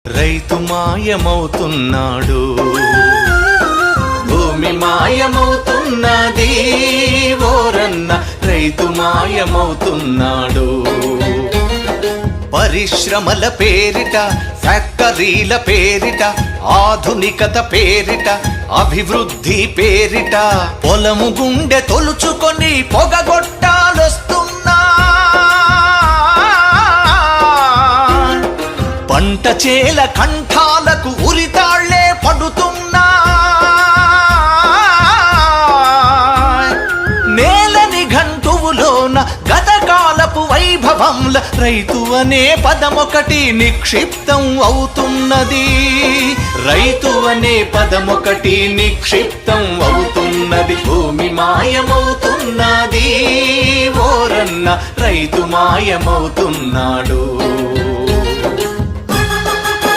రైతు మాయమవుతున్నాడు, భూమి మాయమవుతున్నది ఓరన్న, రైతు మాయమవుతున్నాడు. పరిశ్రమల పేరిట, ఫ్యాక్టరీల పేరిట, ఆధునికత పేరిట, అభివృద్ధి పేరిట పొలము గుండె తొలుచుకొని పొగగొట్టాలొస్తున్నా. పంట చేల కంఠాలకు ఉరితాళ్లే పడుతున్నా. నేలని గంటువులోన గతకాలపు వైభవంల రైతు అనే పదమొకటి నిక్షిప్తం అవుతున్నది. రైతు అనే పదమొకటి నిక్షిప్తం అవుతున్నది. భూమి మాయమవుతున్నది ఓరన్న, రైతు మాయమవుతున్నాడు.